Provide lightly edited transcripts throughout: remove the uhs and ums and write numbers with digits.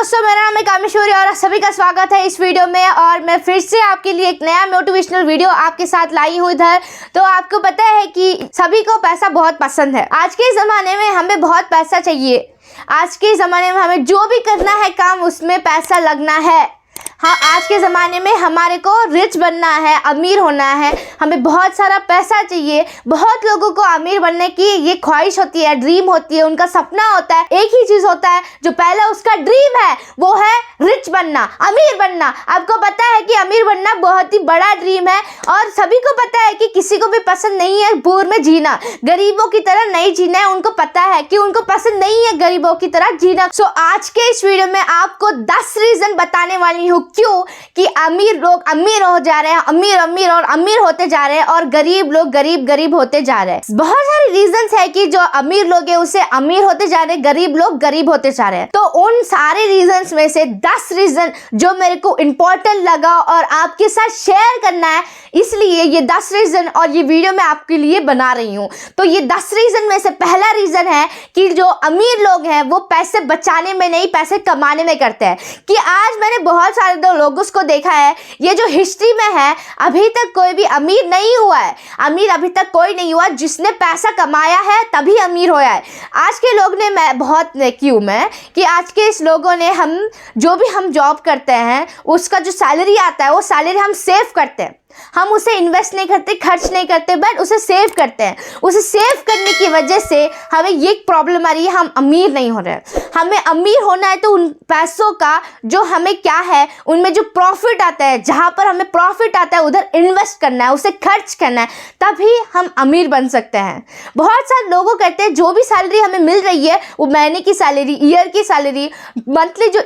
दोस्तों, मेरा नाम है कामेश्वरी और सभी का स्वागत है इस वीडियो में। और मैं फिर से आपके लिए एक नया मोटिवेशनल वीडियो आपके साथ लाई हूँ इधर। तो आपको पता है कि सभी को पैसा बहुत पसंद है। आज के ज़माने में हमें बहुत पैसा चाहिए। आज के ज़माने में हमें जो भी करना है काम, उसमें पैसा लगना है। हाँ, आज के ज़माने में हमारे को रिच बनना है, अमीर होना है, हमें बहुत सारा पैसा चाहिए। बहुत लोगों को अमीर बनने की ये ख्वाहिश होती है, ड्रीम होती है, उनका सपना होता है। एक ही चीज़ होता है जो पहला उसका ड्रीम है, वो है रिच बनना, अमीर बनना। आपको पता है कि अमीर बनना बहुत ही बड़ा ड्रीम है और सभी को पता है कि किसी को भी पसंद नहीं है पूर में जीना, गरीबों की तरह नहीं जीना है। उनको पता है कि उनको पसंद नहीं है गरीबों की तरह जीना। सो आज के इस वीडियो में आपको 10 रीज़न बताने वाली हूँ क्यों कि अमीर लोग अमीर हो जा रहे हैं, अमीर होते जा रहे हैं और गरीब लोग गरीब होते जा रहे हैं। बहुत सारे रीजंस है कि जो अमीर लोग हैं उसे अमीर होते जा रहे हैं, गरीब लोग गरीब होते जा रहे हैं। तो उन सारे रीजंस में से 10 रीजन जो मेरे को इंपॉर्टेंट लगा और आपके साथ शेयर करना है, इसलिए ये 10 रीजन और ये वीडियो मैं आपके लिए बना रही हूँ। तो ये 10 रीजन में से पहला रीजन है कि जो अमीर लोग हैं वो पैसे बचाने में नहीं, पैसे कमाने में करते हैं। कि आज मैंने बहुत सारे लोगों को देखा है, ये जो हिस्ट्री में है, अभी तक कोई भी अमीर नहीं हुआ है। अमीर अभी तक कोई नहीं हुआ जिसने पैसा कमाया है तभी अमीर होया है। आज के लोग ने, मैं बहुत क्यों मैं कि आज के इस लोगों ने, हम जो भी हम जॉब करते हैं उसका जो सैलरी आता है वो सैलरी हम सेव करते हैं। हम उसे इन्वेस्ट नहीं करते, खर्च नहीं करते, बट उसे सेव करते हैं। उसे सेव करने की वजह से हमें ये प्रॉब्लम आ रही है, हम अमीर नहीं हो रहे हैं। हमें अमीर होना है तो उन पैसों का जो हमें क्या है, उनमें जो प्रॉफिट आता है, जहाँ पर हमें प्रॉफिट आता है उधर इन्वेस्ट करना है, उसे खर्च करना है, तभी हम अमीर बन सकते हैं। बहुत सारे लोगों कहते हैं जो भी सैलरी हमें मिल रही है, वो महीने की सैलरी, ईयर की सैलरी, मंथली जो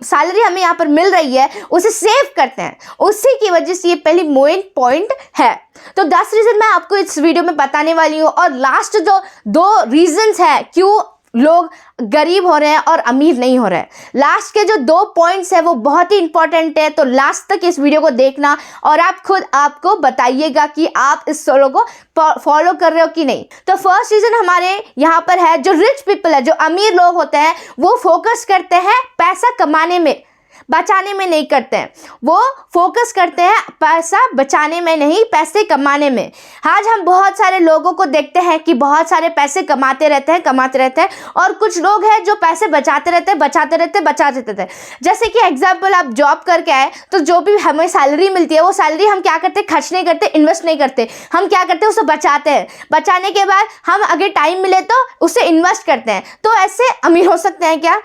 सैलरी हमें यहाँ पर मिल रही है उसे सेव करते हैं। उसी की वजह से ये पहली पॉइंट है। तो 10 रीजन मैं आपको इस वीडियो में बताने वाली हूँ। और लास्ट जो 2 रीजंस है क्यों लोग गरीब हो रहे हैं और अमीर नहीं हो रहे हैं, लास्ट के जो 2 पॉइंट्स है वो बहुत ही इंपॉर्टेंट है। तो लास्ट तक इस वीडियो को देखना और आप खुद आपको बताइएगा कि आप इस सोलो को फॉलो कर रहे हो कि नहीं। तो फर्स्ट रीजन हमारे यहाँ पर है, जो रिच पीपल है, जो अमीर लोग होते हैं, वो फोकस करते हैं पैसा कमाने में, बचाने में नहीं करते हैं। वो फोकस करते हैं पैसा बचाने में नहीं, पैसे कमाने में। आज हम बहुत सारे लोगों को देखते हैं कि बहुत सारे पैसे कमाते रहते हैं और कुछ लोग हैं जो पैसे बचाते रहते हैं। जैसे कि एग्जाम्पल, आप जॉब करके आए तो जो भी हमें सैलरी मिलती है वो सैलरी हम क्या करते हैं, खर्च नहीं करते, इन्वेस्ट नहीं करते। हम क्या करते हैं, उसे बचाते हैं। बचाने के बाद हम अगर टाइम मिले तो उसे इन्वेस्ट करते हैं। तो ऐसे अमीर हो सकते हैं क्या?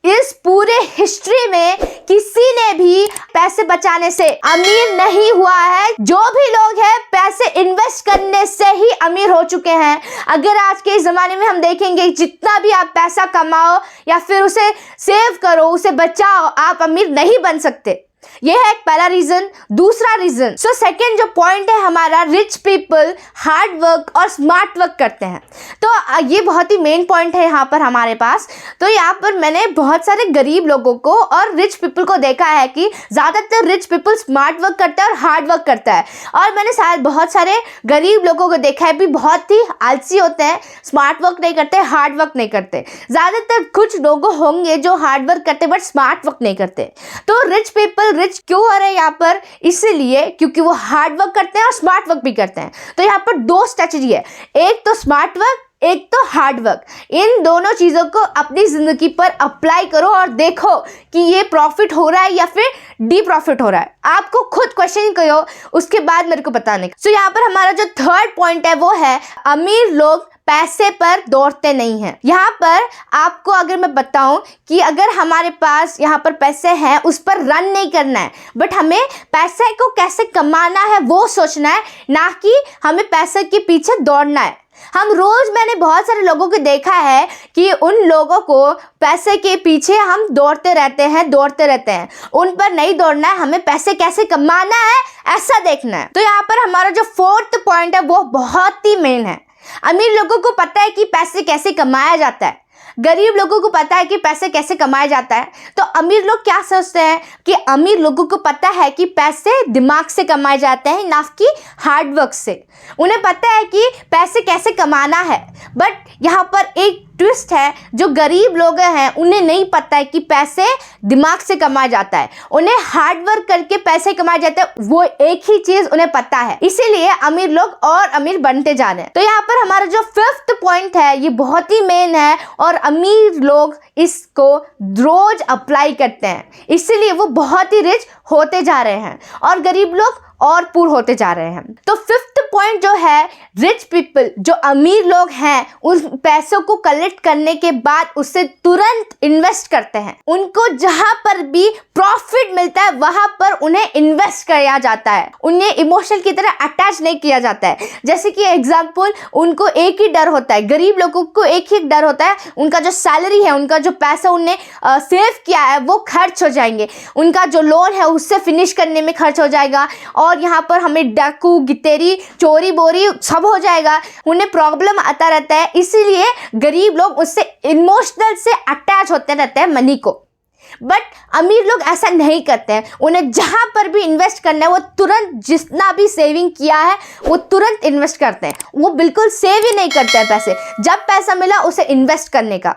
इस पूरे हिस्ट्री में किसी ने भी पैसे बचाने से अमीर नहीं हुआ है। जो भी लोग हैं पैसे इन्वेस्ट करने से ही अमीर हो चुके हैं। अगर आज के ज़माने में हम देखेंगे, जितना भी आप पैसा कमाओ या फिर उसे सेव करो, उसे बचाओ, आप अमीर नहीं बन सकते। ये है एक पहला रीजन। दूसरा रीजन, सो सेकंड जो पॉइंट है हमारा, रिच पीपल हार्ड वर्क और स्मार्ट वर्क करते हैं। तो ये बहुत ही मेन पॉइंट है यहाँ पर हमारे पास। तो यहाँ पर मैंने बहुत सारे गरीब लोगों को और रिच पीपल को देखा है कि ज़्यादातर रिच पीपल स्मार्ट वर्क करता है और हार्ड वर्क करता है। और मैंने शायद बहुत सारे गरीब लोगों को देखा है भी बहुत ही आलसी होते हैं, स्मार्ट वर्क नहीं करते, हार्ड वर्क नहीं करते। ज़्यादातर कुछ लोग होंगे जो हार्ड वर्क करते बट स्मार्ट वर्क नहीं करते। तो रिच पीपल रिच क्यों हो रहे हैं यहाँ पर? इसलिए क्योंकि वो हार्ड वर्क करते हैं और स्मार्ट वर्क भी करते हैं। तो यहाँ पर 2 स्ट्रेटजी है, एक तो स्मार्ट वर्क, एक तो हार्ड वर्क। इन दोनों चीज़ों को अपनी ज़िंदगी पर अप्लाई करो और देखो कि ये प्रॉफिट हो रहा है या फिर डी प्रॉफिट हो रहा है। आपको खुद क्वेश्चन करो, उसके बाद मेरे को बताने का। सो यहाँ पर हमारा जो 3rd पॉइंट है वो है, अमीर लोग पैसे पर दौड़ते नहीं हैं। यहाँ पर आपको अगर मैं बताऊं कि अगर हमारे पास यहाँ पर पैसे हैं, उस पर रन नहीं करना है, बट हमें पैसे को कैसे कमाना है वो सोचना है, ना कि हमें पैसे के पीछे दौड़ना है। मैंने बहुत सारे लोगों को देखा है कि उन लोगों को पैसे के पीछे हम दौड़ते रहते हैं। उन पर नहीं दौड़ना है, हमें पैसे कैसे कमाना है ऐसा देखना है। तो यहाँ पर हमारा जो 4th पॉइंट है वो बहुत ही मेन है। अमीर लोगों को पता है कि पैसे कैसे कमाया जाता है, गरीब लोगों को पता है कि पैसे कैसे कमाया जाता है। तो अमीर लोग क्या सोचते हैं कि अमीर लोगों को पता है कि पैसे दिमाग से कमाए जाते हैं, ना कि हार्ड वर्क से। उन्हें पता है कि पैसे कैसे कमाना है। बट यहाँ पर एक ट्विस्ट है, जो गरीब लोग हैं उन्हें नहीं पता है कि पैसे दिमाग से कमाया जाता है, उन्हें हार्ड वर्क करके पैसे कमाए जाते हैं, वो एक ही चीज उन्हें पता है, इसीलिए अमीर लोग और अमीर बनते जा रहे हैं। तो यहाँ पर हमारा जो 5th पॉइंट है ये बहुत ही मेन है और अमीर लोग इसको रोज अप्लाई करते हैं, इसीलिए वो बहुत ही रिच होते जा रहे हैं और गरीब लोग और पूर होते जा रहे हैं। तो 5th पॉइंट जो है, रिच पीपल जो अमीर लोग हैं उन पैसों को कलेक्ट करने के बाद उसे तुरंत इन्वेस्ट करते हैं। उनको जहां पर भी प्रॉफिट मिलता है वहां पर उन्हें इन्वेस्ट किया जाता है, उन्हें इमोशनल की तरह अटैच नहीं किया जाता है। जैसे कि एग्जाम्पल, उनको एक ही डर होता है, गरीब लोगों को एक ही डर होता है, उनका जो सैलरी है, उनका जो पैसा उन्हें सेव किया है वो खर्च हो जाएंगे, उनका जो लोन है उससे फिनिश करने में खर्च हो जाएगा और यहाँ पर हमें डाकू, गितेरी, चोरी बोरी सब हो जाएगा, उन्हें प्रॉब्लम आता रहता है। इसीलिए गरीब लोग उससे इमोशनल से अटैच होते रहते हैं मनी को। बट अमीर लोग ऐसा नहीं करते हैं, उन्हें जहां पर भी इन्वेस्ट करना है वो तुरंत, जितना भी सेविंग किया है वो तुरंत इन्वेस्ट करते हैं, वो बिल्कुल सेव ही नहीं करते हैं पैसे, जब पैसा मिला उसे इन्वेस्ट करने का।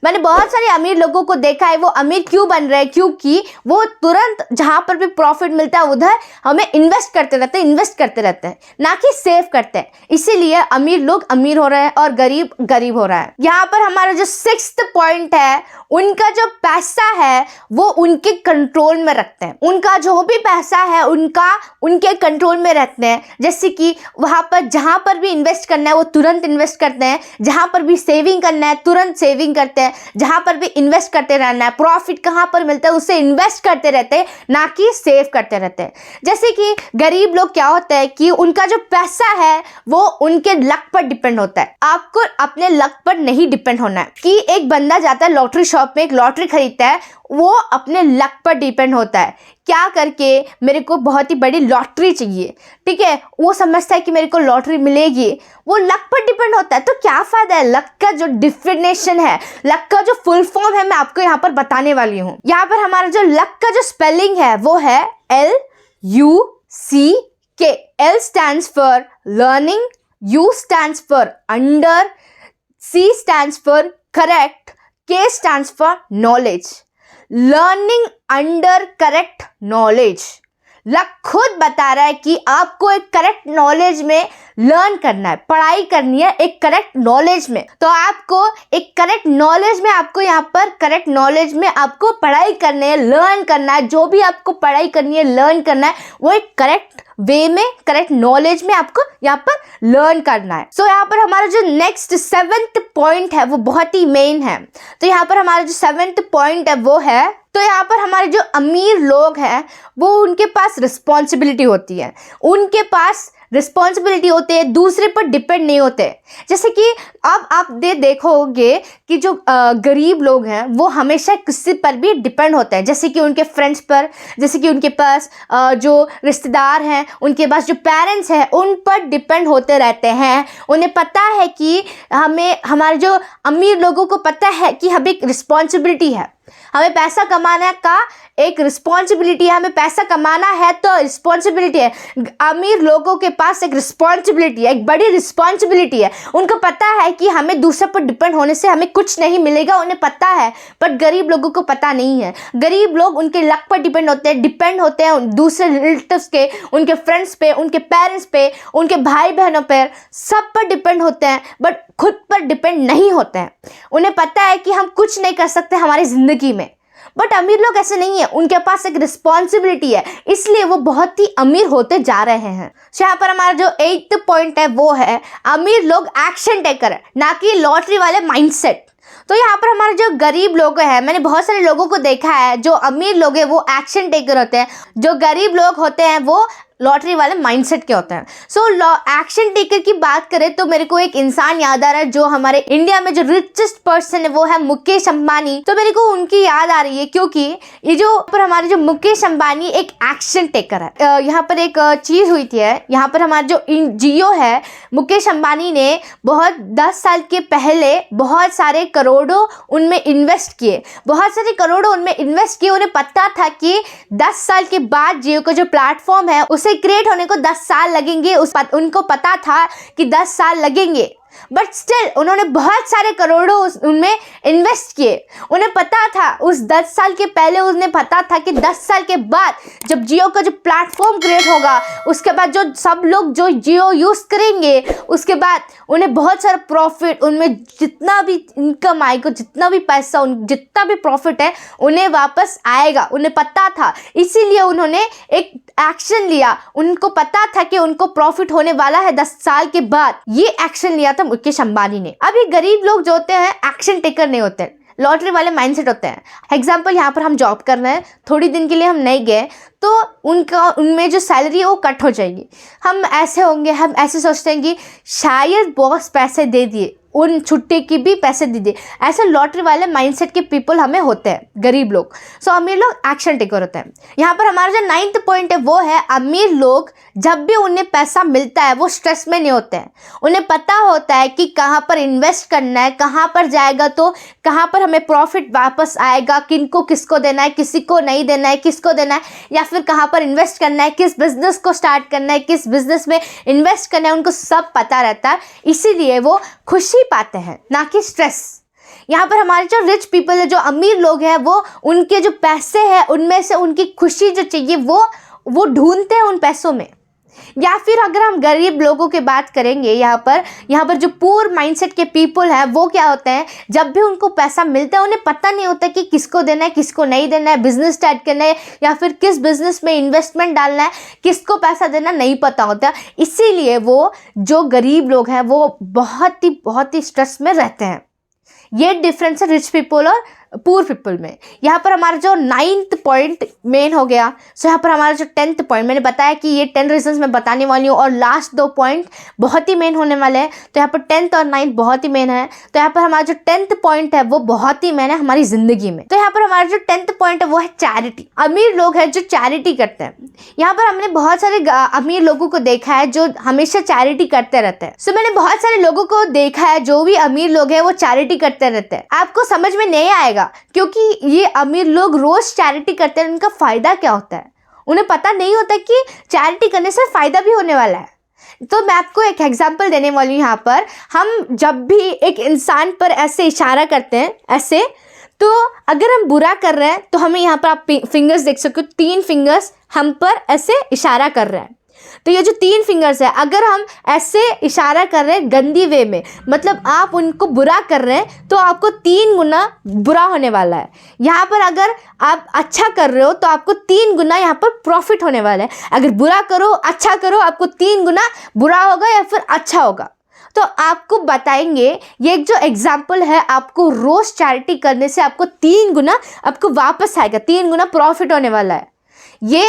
मैंने बहुत सारे अमीर लोगों को देखा है, वो अमीर क्यों बन रहे हैं, क्योंकि वो तुरंत जहां पर भी प्रॉफिट मिलता है उधर हमें इन्वेस्ट करते रहते हैं, ना कि सेव करते हैं। इसीलिए अमीर लोग अमीर हो रहे हैं और गरीब गरीब हो रहा है। यहाँ पर हमारा जो 6th पॉइंट है, उनका जो पैसा है वो उनके कंट्रोल में रखते हैं, उनका जो भी पैसा है उनके कंट्रोल में रखते हैं। जैसे कि वहां पर जहां पर भी इन्वेस्ट करना है वो तुरंत इन्वेस्ट करते हैं, जहां पर भी सेविंग करना है तुरंत सेविंग करते हैं, जहां पर भी इन्वेस्ट करते रहना है, प्रॉफिट कहां पर मिलता है उससे इन्वेस्ट करते रहते हैं, ना कि सेव करते रहते हैं। जैसे कि गरीब लोग क्या होता है कि उनका जो पैसा है वो उनके लक पर डिपेंड होता है, आपको अपने लक पर नहीं डिपेंड होना है। कि एक बंदा जाता है लॉटरी शॉप में, एक लॉटरी खरीदता है, वो अपने लक पर डिपेंड होता है, क्या करके मेरे को बहुत ही बड़ी लॉटरी चाहिए, ठीक है, वो समझता है कि मेरे को लॉटरी मिलेगी, वो लक पर डिपेंड होता है। तो क्या फायदा है, लक का जो डिफिनेशन है, लक का जो फुल फॉर्म है मैं आपको यहाँ पर बताने वाली हूँ। यहाँ पर हमारा जो लक का जो स्पेलिंग है वो है LUCK। L stands for learning, U stands for under, C stands for correct, K stands for knowledge। Learning under correct knowledge. Luck खुद बता रहा है कि आपको एक करेक्ट नॉलेज में लर्न करना है, पढ़ाई करनी है एक करेक्ट नॉलेज में। तो आपको एक करेक्ट नॉलेज में, आपको यहाँ पर करेक्ट नॉलेज में आपको पढ़ाई करनी है, लर्न करना है, जो भी आपको पढ़ाई करनी है, लर्न करना है, वो एक करेक्ट वे में, करेक्ट नॉलेज में आपको यहाँ पर लर्न करना है। सो यहाँ पर हमारा जो नेक्स्ट 7th पॉइंट है वो बहुत ही मेन है। तो यहाँ पर हमारा जो 7th पॉइंट है वो है, तो यहाँ पर हमारे जो अमीर लोग हैं वो उनके पास रिस्पॉन्सिबिलिटी होती है, उनके पास रिस्पॉन्सिबिलिटी होते हैं, दूसरे पर डिपेंड नहीं होते। जैसे कि अब आप देखोगे कि जो गरीब लोग हैं वो हमेशा किसी पर भी डिपेंड होते हैं, जैसे कि उनके फ्रेंड्स पर, जैसे कि उनके पास जो रिश्तेदार हैं, उनके पास जो पेरेंट्स हैं उन पर डिपेंड होते रहते हैं। उन्हें पता है कि हमारे जो अमीर लोगों को पता है कि हमें एक रिस्पॉन्सिबिलिटी है, हमें पैसा कमाने का एक रिस्पॉन्सिबिलिटी है, हमें पैसा कमाना है तो रिस्पॉन्सिबिलिटी है। अमीर लोगों के पास एक रिस्पॉन्सिबिलिटी है, एक बड़ी रिस्पॉन्सिबिलिटी है। उनको पता है कि हमें दूसरे पर डिपेंड होने से हमें कुछ नहीं मिलेगा, उन्हें पता है, पर गरीब लोगों को पता नहीं है। गरीब लोग उनके लक पर डिपेंड होते हैं दूसरे रिलेटिव्स के, उनके फ्रेंड्स पे, उनके पेरेंट्स पे, उनके भाई बहनों पर, सब पर डिपेंड होते हैं, बट खुद पर डिपेंड नहीं होते हैं। उन्हें पता है कि हम कुछ नहीं कर सकते हमारी ज़िंदगी में। बट अमीर लोग ऐसे नहीं है, उनके पास एक रिस्पॉन्सिबिलिटी है, इसलिए वो बहुत ही अमीर होते जा रहे हैं। तो यहाँ पर हमारा जो 8th पॉइंट है वो है, अमीर लोग एक्शन टेकर है, ना कि लॉटरी वाले माइंडसेट। तो यहाँ पर हमारे जो गरीब लोग हैं, मैंने बहुत सारे लोगों को देखा है, जो अमीर लोग हैं वो एक्शन टेकर होते हैं, जो गरीब लोग होते हैं वो लॉटरी वाले माइंडसेट के होते हैं। सो एक्शन टेकर की बात करें तो मेरे को एक इंसान याद आ रहा है, जो हमारे इंडिया में जो रिचेस्ट पर्सन है वो है मुकेश अंबानी। तो मेरे को उनकी याद आ रही है क्योंकि ये जो पर हमारे जो मुकेश अंबानी एक एक्शन टेकर है। यहाँ पर एक चीज हुई थी, यहाँ पर हमारा जो जियो है, मुकेश अंबानी ने बहुत 10 साल के पहले बहुत सारे करोड़ों उनमें इन्वेस्ट किए, बहुत सारे करोड़ों उनमें इन्वेस्ट किए। उन्हें पता था कि 10 साल के बाद जियो का जो प्लेटफॉर्म है उसे क्रिएट होने को 10 साल लगेंगे, उनको पता था कि 10 साल लगेंगे। बट स्टिल उन्होंने बहुत सारे करोड़ों उनमें इन्वेस्ट किए। उन्हें पता था उस 10 साल के पहले, उन्हें पता था कि 10 साल के बाद जब जियो का जो प्लेटफॉर्म क्रिएट होगा, उसके बाद जो सब लोग जो जियो यूज़ करेंगे, उसके बाद उन्हें बहुत सारा प्रॉफिट, उनमें जितना भी इनकम आएगा, जितना भी पैसा, जितना भी प्रॉफिट है, उन्हें वापस आएगा। उन्हें पता था, इसीलिए उन्होंने एक एक्शन लिया। उनको पता था कि उनको प्रॉफिट होने वाला है 10 साल के बाद। ये एक्शन लिया था मुकेश अंबानी ने। अभी गरीब लोग जो होते हैं एक्शन टेकर नहीं होते, लॉटरी वाले माइंडसेट होते हैं। एग्जाम्पल, यहाँ पर हम जॉब कर रहे हैं, थोड़ी दिन के लिए हम नहीं गए तो उनमें जो सैलरी है वो कट हो जाएगी। हम ऐसे होंगे, हम ऐसे सोचते हैं कि शायद बॉस पैसे दे दिए, उन छुट्टी की भी पैसे दे दिए। ऐसे लॉटरी वाले माइंडसेट के पीपल हमें होते हैं, गरीब लोग। सो अमीर लोग एक्शन टेकर होते हैं। यहाँ पर हमारा जो 9th पॉइंट है वो है, अमीर लोग जब भी उन्हें पैसा मिलता है वो स्ट्रेस में नहीं होते हैं। उन्हें पता होता है कि कहाँ पर इन्वेस्ट करना है, कहाँ पर जाएगा तो कहाँ पर हमें प्रॉफिट वापस आएगा, किनको किसको देना है, किसी को नहीं देना है, किसको देना है, या फिर कहाँ पर इन्वेस्ट करना है, किस बिजनेस को स्टार्ट करना है, किस बिजनेस में इन्वेस्ट करना है, उनको सब पता रहता है। इसीलिए वो खुशी पाते हैं, ना कि स्ट्रेस। यहाँ पर हमारे जो रिच पीपल है, जो अमीर लोग हैं, वो उनके जो पैसे हैं उनमें से उनकी खुशी जो चाहिए वो ढूंढते हैं उन पैसों में। या फिर अगर हम गरीब लोगों की बात करेंगे, यहाँ पर जो पुअर माइंडसेट के पीपल हैं वो क्या होते हैं, जब भी उनको पैसा मिलता है उन्हें पता नहीं होता कि किसको देना है, किसको नहीं देना है, बिजनेस स्टार्ट करना है या फिर किस बिजनेस में इन्वेस्टमेंट डालना है, किसको पैसा देना नहीं पता होता। इसीलिए वो जो गरीब लोग हैं वो बहुत ही स्ट्रेस में रहते हैं। ये डिफरेंस है रिच पीपल और पुअर पीपल में। यहाँ पर हमारा जो 9th पॉइंट मेन हो गया। सो यहाँ पर हमारा जो 10th पॉइंट, मैंने बताया कि ये 10 रीजंस मैं बताने वाली हूँ और लास्ट 2 पॉइंट बहुत ही मेन होने वाले हैं। तो यहाँ पर 10th और 9th बहुत ही मेन है। तो यहाँ पर हमारा जो 10th पॉइंट है वो बहुत ही मेन है हमारी जिंदगी में। तो यहाँ पर हमारा जो 10th पॉइंट है वो है चैरिटी। अमीर लोग हैं जो चैरिटी करते हैं। यहाँ पर हमने बहुत सारे अमीर लोगों को देखा है जो हमेशा चैरिटी करते रहते हैं। सो मैंने बहुत सारे लोगों को देखा है, जो भी अमीर लोग हैं वो चैरिटी करते रहते हैं। आपको समझ में नहीं आएगा क्योंकि ये अमीर लोग रोज चैरिटी करते हैं, उनका फायदा क्या होता है उन्हें पता नहीं होता कि चैरिटी करने से फायदा भी होने वाला है। तो मैं आपको एक एग्जांपल देने वाली हूँ। यहाँ पर हम जब भी एक इंसान पर ऐसे इशारा करते हैं ऐसे, तो अगर हम बुरा कर रहे हैं तो हमें यहाँ पर आप फिंगर्स देख सकते हो, 3 फिंगर्स हम पर ऐसे इशारा कर रहे हैं। तो ये जो 3 फिंगर्स है, अगर हम ऐसे इशारा कर रहे हैं गंदी वे में, मतलब आप उनको बुरा कर रहे हैं तो आपको 3 गुना बुरा होने वाला है। यहाँ पर अगर आप अच्छा कर रहे हो तो आपको 3 गुना यहाँ पर प्रॉफिट होने वाला है। अगर बुरा करो अच्छा करो, आपको 3 गुना बुरा होगा या फिर अच्छा होगा। तो आपको बताएंगे, ये जो एग्जाम्पल है, आपको रोज चैरिटी करने से आपको 3 गुना आपको वापस आएगा, 3 गुना प्रॉफिट होने वाला है। ये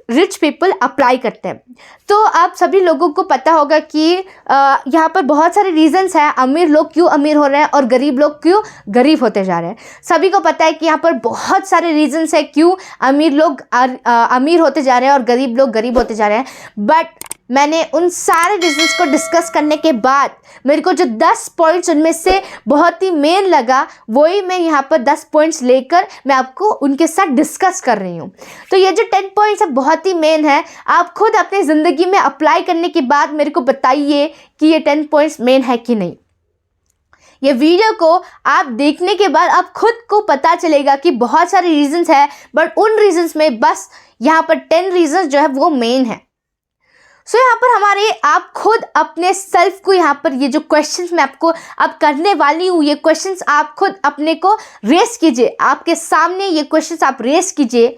रिच पीपल अप्लाई करते हैं। तो आप सभी लोगों को पता होगा कि यहाँ पर बहुत सारे रीजंस हैं अमीर लोग क्यों अमीर हो रहे हैं और गरीब लोग क्यों गरीब होते जा रहे हैं। सभी को पता है कि यहाँ पर बहुत सारे रीजंस हैं क्यों अमीर लोग अमीर होते जा रहे हैं और गरीब लोग गरीब होते जा रहे हैं। बट मैंने उन सारे रीजंस को डिस्कस करने के बाद मेरे को जो 10 पॉइंट्स उनमें से बहुत ही मेन लगा, वही मैं यहाँ पर 10 पॉइंट्स लेकर मैं आपको उनके साथ डिस्कस कर रही हूँ। तो ये जो 10 पॉइंट्स है बहुत ही मेन है। आप खुद अपनी ज़िंदगी में अप्लाई करने के बाद मेरे को बताइए कि ये 10 पॉइंट्स मेन है कि नहीं। ये वीडियो को आप देखने के बाद आप खुद को पता चलेगा कि बहुत सारे रीजंस है, बट उन रीजंस में बस यहाँ पर 10 रीजंस जो है वो मेन है। सो यहाँ पर हमारे आप खुद अपने सेल्फ को, यहाँ पर ये जो क्वेश्चंस मैं आपको अब करने वाली हूँ, ये क्वेश्चंस आप खुद अपने को रेस कीजिए। आपके सामने ये क्वेश्चंस आप रेस कीजिए।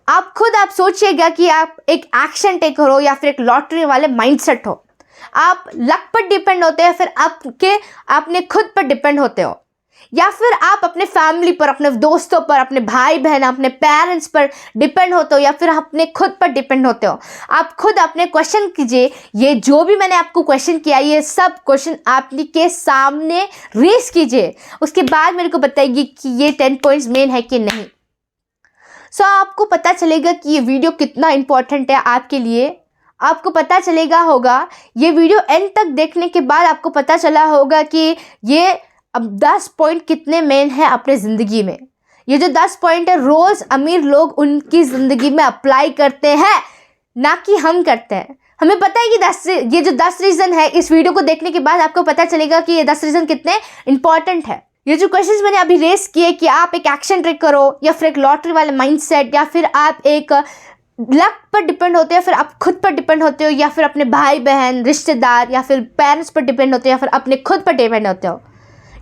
आप खुद आप सोचिएगा कि आप एक एक्शन टेकर हो या फिर एक लॉटरी वाले माइंडसेट हो। आप लक पर डिपेंड होते हैं, फिर अपने खुद पर डिपेंड होते हो, या फिर आप अपने फैमिली पर, अपने दोस्तों पर, अपने भाई बहन, अपने पेरेंट्स पर डिपेंड होते हो, या फिर अपने खुद पर डिपेंड होते हो। आप खुद अपने क्वेश्चन कीजिए। ये जो भी मैंने आपको क्वेश्चन किया, ये सब क्वेश्चन आपके सामने रेस कीजिए। उसके बाद मेरे को बताइए कि ये 10 पॉइंट्स मेन है कि नहीं। सो आपको पता चलेगा कि ये वीडियो कितना इंपॉर्टेंट है आपके लिए। आपको पता चलेगा होगा, ये वीडियो एंड तक देखने के बाद आपको पता चला होगा कि ये अब 10 पॉइंट कितने मेन है अपने ज़िंदगी में। ये जो 10 पॉइंट है रोज़ अमीर लोग उनकी ज़िंदगी में अप्लाई करते हैं, ना कि हम करते हैं। हमें पता है कि ये जो 10 रीजन है, इस वीडियो को देखने के बाद आपको पता चलेगा कि ये 10 रीजन कितने इंपॉर्टेंट है। ये जो क्वेश्चंस मैंने अभी रेस किए कि आप एक एक्शन ट्रिक करो, या फिर एक लॉटरी वाला माइंडसेट, या फिर आप एक लक पर डिपेंड होते हो, या फिर आप खुद पर डिपेंड होते हो, या फिर अपने भाई बहन रिश्तेदार या फिर पेरेंट्स पर डिपेंड होते हो, या फिर अपने खुद पर डिपेंड होते हो।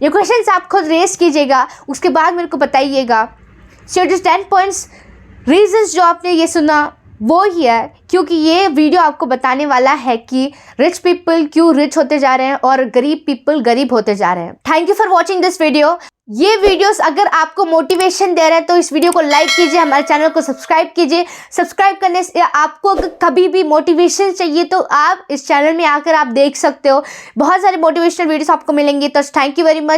ये क्वेश्चंस आप खुद रेस कीजिएगा, उसके बाद मेरे को बताइएगा। सो जो 10 पॉइंट्स रीजंस जो आपने ये सुना वो ही है, क्योंकि ये वीडियो आपको बताने वाला है कि रिच पीपल क्यों रिच होते जा रहे हैं और गरीब पीपल गरीब होते जा रहे हैं। Thank you for watching this video. ये वीडियोस अगर आपको मोटिवेशन दे रहे हैं तो इस वीडियो को लाइक कीजिए, हमारे चैनल को सब्सक्राइब कीजिए। सब्सक्राइब करने से आपको अगर कभी भी मोटिवेशन चाहिए तो आप इस चैनल में आकर आप देख सकते हो, बहुत सारे मोटिवेशनल वीडियोस आपको मिलेंगे। तो थैंक यू वेरी मच।